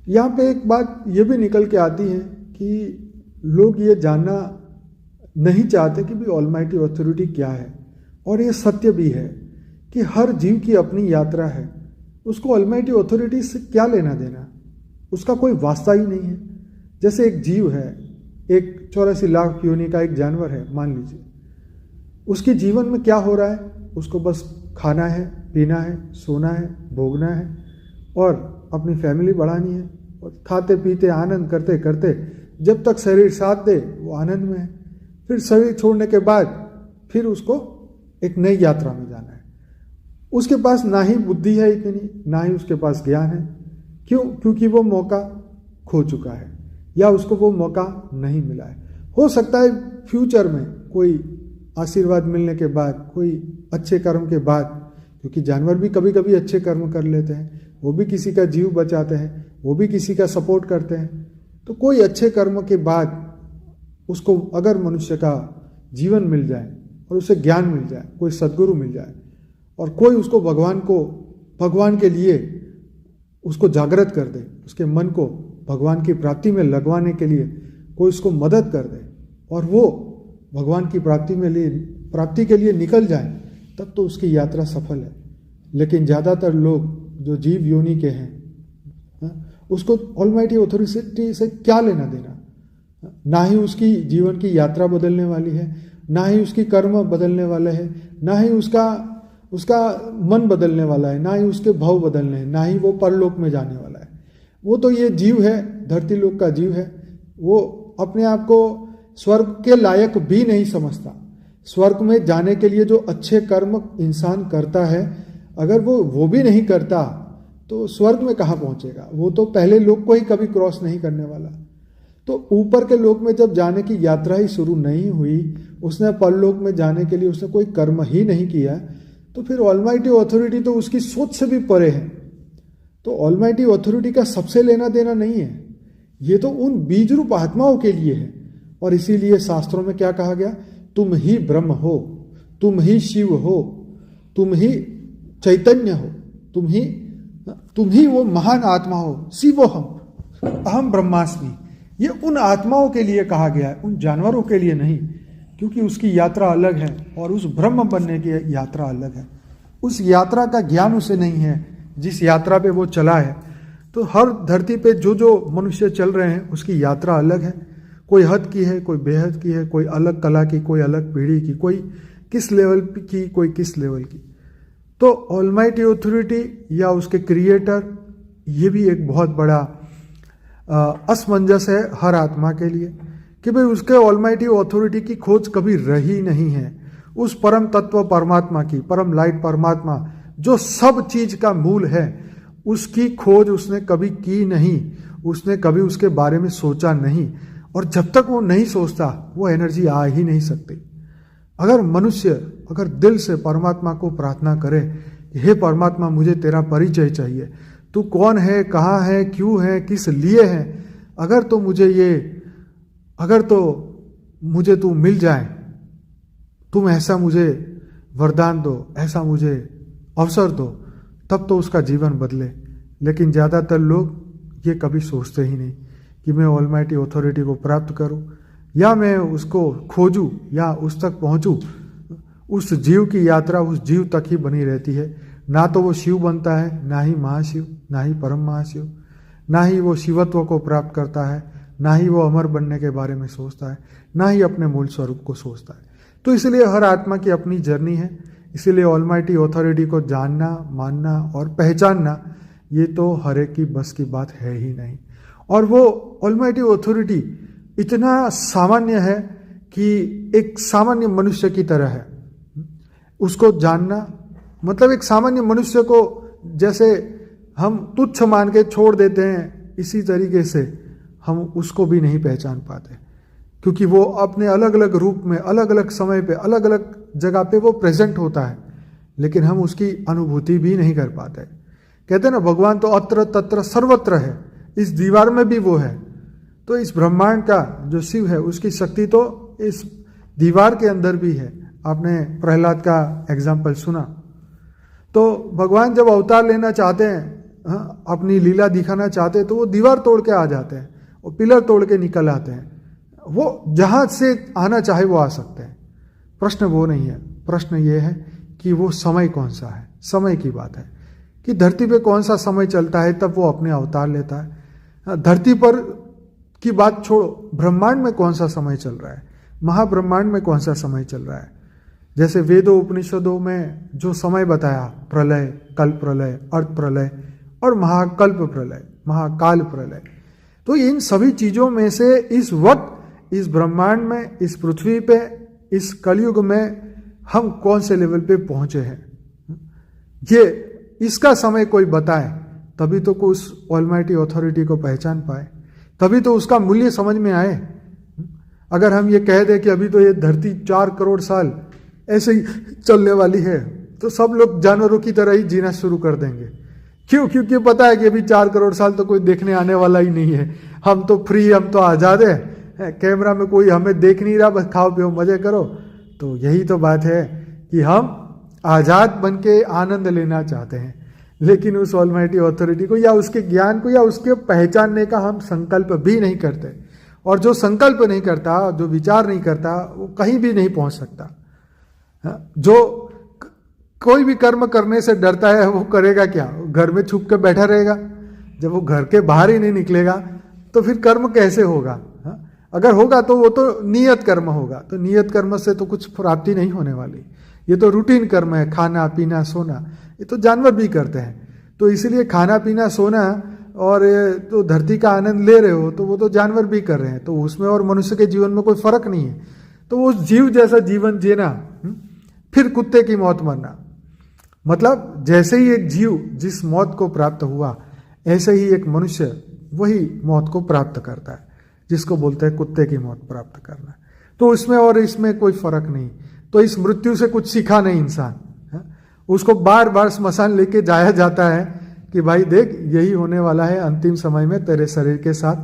यहाँ पे एक बात ये भी निकल के आती है कि लोग ये जानना नहीं चाहते कि भी ऑलमाइटी ऑथोरिटी क्या है, और ये सत्य भी है कि हर जीव की अपनी यात्रा है। उसको ऑलमाइटी ऑथोरिटी से क्या लेना देना, उसका कोई वास्ता ही नहीं है। जैसे एक जीव है, एक 84 लाख योनि का एक जानवर है मान लीजिए, उसके जीवन में क्या हो रहा है, उसको बस खाना है, पीना है, सोना है, भोगना है और अपनी फैमिली बढ़ानी है, और खाते पीते आनंद करते करते जब तक शरीर साथ दे वो आनंद में है। फिर शरीर छोड़ने के बाद फिर उसको एक नई यात्रा में जाना है। उसके पास ना ही बुद्धि है इतनी, ना ही उसके पास ज्ञान है। क्यों? क्योंकि वो मौका खो चुका है या उसको वो मौका नहीं मिला है। हो सकता है फ्यूचर में कोई आशीर्वाद मिलने के बाद, कोई अच्छे कर्म के बाद, क्योंकि जानवर भी कभी कभी अच्छे कर्म कर लेते हैं, वो भी किसी का जीव बचाते हैं, वो भी किसी का सपोर्ट करते हैं, तो कोई अच्छे कर्म के बाद उसको अगर मनुष्य का जीवन मिल जाए और उसे ज्ञान मिल जाए, कोई सद्गुरु मिल जाए और कोई उसको भगवान के लिए उसको जागृत कर दे, उसके मन को भगवान की प्राप्ति में लगवाने के लिए कोई उसको मदद कर दे और वो भगवान की प्राप्ति के लिए निकल जाए, तब तो उसकी यात्रा सफल है। लेकिन ज़्यादातर लोग जो जीव योनि के हैं, उसको ऑलमाइटी ऑथोरिटी से क्या लेना देना। ना ही उसकी जीवन की यात्रा बदलने वाली है, ना ही उसकी कर्म बदलने वाले है, ना ही उसका मन बदलने वाला है, ना ही उसके भाव बदलने हैं, ना ही वो परलोक में जाने वाला है। वो तो ये जीव है, धरती लोक का जीव है, वो अपने आप को स्वर्ग के लायक भी नहीं समझता। स्वर्ग में जाने के लिए जो अच्छे कर्म इंसान करता है, अगर वो भी नहीं करता तो स्वर्ग में कहाँ पहुंचेगा। वो तो पहले लोक को ही कभी क्रॉस नहीं करने वाला। तो ऊपर के लोक में जब जाने की यात्रा ही शुरू नहीं हुई, उसने परलोक में जाने के लिए उसने कोई कर्म ही नहीं किया, तो फिर ऑलमाइटी ऑथोरिटी तो उसकी सोच से भी परे है। तो ऑलमाइटी ऑथोरिटी का सबसे लेना देना नहीं है, ये तो उन बीज रूप आत्माओं के लिए है। और इसीलिए शास्त्रों में क्या कहा गया, तुम ही ब्रह्म हो, तुम ही शिव हो, तुम ही चैतन्य हो, तुम ही वो महान आत्मा हो, शिवोहम अहम ब्रह्मास्मि। ये उन आत्माओं के लिए कहा गया है, उन जानवरों के लिए नहीं, क्योंकि उसकी यात्रा अलग है और उस ब्रह्म बनने की यात्रा अलग है। उस यात्रा का ज्ञान उसे नहीं है जिस यात्रा पे वो चला है। तो हर धरती पे जो मनुष्य चल रहे हैं उसकी यात्रा अलग है। कोई हद की है, कोई बेहद की है, कोई अलग कला की, कोई अलग पीढ़ी की, कोई किस लेवल की, कोई किस लेवल की। तो ऑलमाइटी ऑथोरिटी या उसके क्रिएटर, ये भी एक बहुत बड़ा असमंजस है हर आत्मा के लिए कि भाई उसके ऑलमाइटी ऑथोरिटी की खोज कभी रही नहीं है। उस परम तत्व परमात्मा की, परम लाइट परमात्मा जो सब चीज का मूल है, उसकी खोज उसने कभी की नहीं, उसने कभी उसके बारे में सोचा नहीं। और जब तक वो नहीं सोचता वो एनर्जी आ ही नहीं सकती। अगर मनुष्य अगर दिल से परमात्मा को प्रार्थना करे, हे परमात्मा मुझे तेरा परिचय चाहिए, तू कौन है, कहाँ है, क्यों है, किस लिए है, अगर तो मुझे तू मिल जाए, तुम ऐसा मुझे वरदान दो, ऐसा मुझे अवसर दो, तब तो उसका जीवन बदले। लेकिन ज़्यादातर लोग ये कभी सोचते ही नहीं कि मैं ऑलमाइटी ऑथोरिटी को प्राप्त करूं या मैं उसको खोजूं या उस तक पहुंचूं। उस जीव की यात्रा उस जीव तक ही बनी रहती है। ना तो वो शिव बनता है, ना ही महाशिव, ना ही परम महाशिव, ना ही वो शिवत्व को प्राप्त करता है, ना ही वो अमर बनने के बारे में सोचता है, ना ही अपने मूल स्वरूप को सोचता है। तो इसलिए हर आत्मा की अपनी जर्नी है। इसीलिए ऑलमाइटी ऑथोरिटी को जानना, मानना और पहचानना ये तो हर एक की बस की बात है ही नहीं। और वो ऑलमाइटी ऑथोरिटी इतना सामान्य है कि एक सामान्य मनुष्य की तरह है। उसको जानना मतलब एक सामान्य मनुष्य को जैसे हम तुच्छ मान के छोड़ देते हैं, इसी तरीके से हम उसको भी नहीं पहचान पाते, क्योंकि वो अपने अलग अलग रूप में, अलग अलग समय पे, अलग अलग जगह पे वो प्रेजेंट होता है, लेकिन हम उसकी अनुभूति भी नहीं कर पाते। कहते हैं ना, भगवान तो अत्र तत्र सर्वत्र है, इस दीवार में भी वो है। तो इस ब्रह्मांड का जो शिव है उसकी शक्ति तो इस दीवार के अंदर भी है। आपने प्रहलाद का एग्जाम्पल सुना। तो भगवान जब अवतार लेना चाहते हैं अपनी लीला दिखाना चाहते हैं तो वो दीवार तोड़ के आ जाते हैं, वो पिलर तोड़ के निकल आते हैं, वो जहाँ से आना चाहे वो आ सकते हैं। प्रश्न वो नहीं है, प्रश्न ये है कि वो समय कौन सा है। समय की बात है कि धरती पे कौन सा समय चलता है, तब वो अपने अवतार लेता है। धरती पर की बात छोड़ो, ब्रह्मांड में कौन सा समय चल रहा है, महाब्रह्मांड में कौन सा समय चल रहा है। जैसे वेदों उपनिषदों में जो समय बताया, प्रलय, कल्प प्रलय, अर्थ प्रलय और महाकल्प प्रलय, महाकाल प्रलय, तो इन सभी चीजों में से इस वक्त इस ब्रह्मांड में, इस पृथ्वी पे, इस कलयुग में हम कौन से लेवल पे पहुंचे हैं, ये इसका समय कोई बताए, तभी तो कोई उस ऑलमाइटी अथॉरिटी को पहचान पाए, तभी तो उसका मूल्य समझ में आए। अगर हम ये कह दें कि अभी तो ये धरती 4 करोड़ साल ऐसे ही चलने वाली है, तो सब लोग जानवरों की तरह ही जीना शुरू कर देंगे। क्यों? क्योंकि पता है कि अभी 4 करोड़ साल तो कोई देखने आने वाला ही नहीं है। हम तो फ्री, हम तो आज़ाद है, कैमरा में कोई हमें देख नहीं रहा, बस खाओ पियो मजे करो। तो यही तो बात है कि हम आज़ाद बन के आनंद लेना चाहते हैं, लेकिन उस ऑलमाइटी अथॉरिटी को या उसके ज्ञान को या उसके पहचानने का हम संकल्प भी नहीं करते। और जो संकल्प नहीं करता, जो विचार नहीं करता, वो कहीं भी नहीं पहुंच सकता। जो कोई भी कर्म करने से डरता है, वो करेगा क्या? घर में छुप के बैठा रहेगा। जब वो घर के बाहर ही नहीं निकलेगा तो फिर कर्म कैसे होगा? अगर होगा तो वो तो नियत कर्म होगा, तो नियत कर्म से तो कुछ प्राप्ति नहीं होने वाली। ये तो रूटीन कर्म है, खाना पीना सोना, ये तो जानवर भी करते हैं। तो इसीलिए खाना पीना सोना और तो धरती का आनंद ले रहे हो, तो वो तो जानवर भी कर रहे हैं, तो उसमें और मनुष्य के जीवन में कोई फर्क नहीं है। तो वो जीव जैसा जीवन जीना, फिर कुत्ते की मौत मरना, मतलब जैसे ही एक जीव जिस मौत को प्राप्त हुआ, ऐसे ही एक मनुष्य वही मौत को प्राप्त करता है, जिसको बोलते हैं कुत्ते की मौत प्राप्त करना। तो उसमें और इसमें कोई फर्क नहीं। तो इस मृत्यु से कुछ सीखा नहीं इंसान, उसको बार बार स्मशान लेके जाया जाता है कि भाई देख यही होने वाला है अंतिम समय में तेरे शरीर के साथ,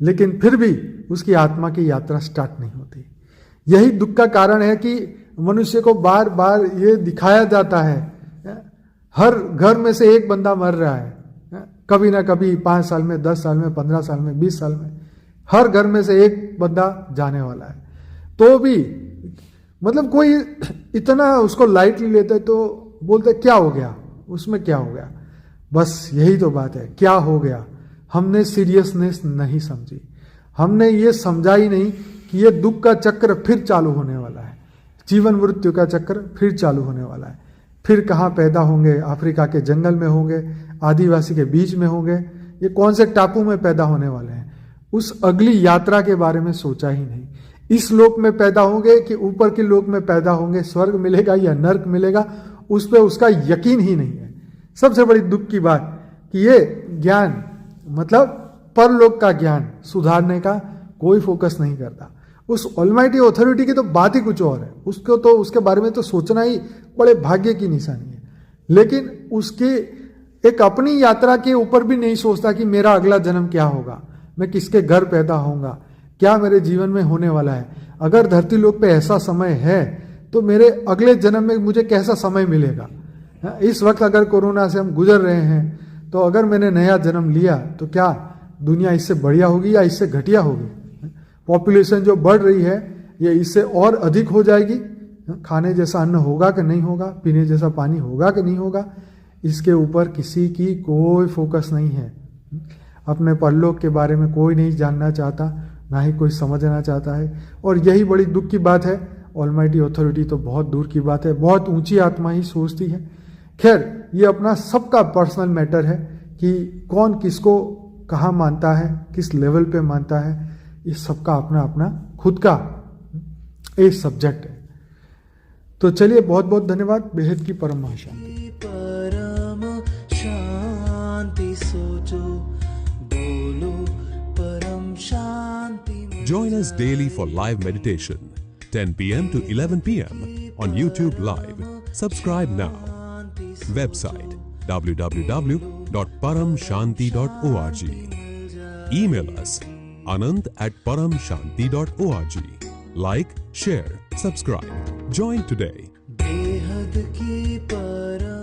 लेकिन फिर भी उसकी आत्मा की यात्रा स्टार्ट नहीं होती। यही दुख का कारण है कि मनुष्य को बार बार ये दिखाया जाता है, हर घर में से एक बंदा मर रहा है, कभी ना कभी 5 साल में, 10 साल में, 15 साल में, 20 साल में, हर घर में से एक बंदा जाने वाला है। तो भी मतलब कोई इतना उसको लाइटली लेते, तो बोलते क्या हो गया, उसमें क्या हो गया। बस यही तो बात है, क्या हो गया। हमने सीरियसनेस नहीं समझी, हमने ये समझा ही नहीं कि ये दुख का चक्र फिर चालू होने वाला है, जीवन मृत्यु का चक्र फिर चालू होने वाला है। फिर कहाँ पैदा होंगे, अफ्रीका के जंगल में होंगे, आदिवासी के बीच में होंगे, ये कौन से टापू में पैदा होने वाले हैं, उस अगली यात्रा के बारे में सोचा ही नहीं। इस लोक में पैदा होंगे कि ऊपर के लोक में पैदा होंगे, स्वर्ग मिलेगा या नर्क मिलेगा, उस पर उसका यकीन ही नहीं है। सबसे बड़ी दुख की बात कि ये ज्ञान, मतलब परलोक का ज्ञान सुधारने का कोई फोकस नहीं करता। उस ऑलमाइटी अथॉरिटी की तो बात ही कुछ और है, उसको तो उसके बारे में तो सोचना ही बड़े भाग्य की निशानी है। लेकिन उसकी एक अपनी यात्रा के ऊपर भी नहीं सोचता कि मेरा अगला जन्म क्या होगा, मैं किसके घर पैदा होऊंगा, क्या मेरे जीवन में होने वाला है। अगर धरती लोक पे ऐसा समय है तो मेरे अगले जन्म में मुझे कैसा समय मिलेगा। इस वक्त अगर कोरोना से हम गुजर रहे हैं, तो अगर मैंने नया जन्म लिया तो क्या दुनिया इससे बढ़िया होगी या इससे घटिया होगी। पॉपुलेशन जो बढ़ रही है ये इससे और अधिक हो जाएगी, खाने जैसा अन्न होगा कि नहीं होगा, पीने जैसा पानी होगा कि नहीं होगा, इसके ऊपर किसी की कोई फोकस नहीं है। अपने परलोक के बारे में कोई नहीं जानना चाहता, ना ही कोई समझना चाहता है। और यही बड़ी दुख की बात है। ऑलमाइटी अथॉरिटी तो बहुत दूर की बात है, बहुत ऊंची आत्मा ही सोचती है। खैर, ये अपना सबका पर्सनल मैटर है कि कौन किसको कहाँ मानता है, किस लेवल पे मानता है, इस सबका अपना अपना खुद का एक सब्जेक्ट है। तो चलिए, बहुत बहुत धन्यवाद। बेहद की परम महाशांति। परम शांति सोचो, बोलो परम शांति। Join us daily for live meditation, 10 p.m. to 11 p.m. on YouTube Live. Subscribe now. Website www.paramshanti.org. Email us anand@paramshanti.org. Like, share, subscribe. Join today. बेहद की परम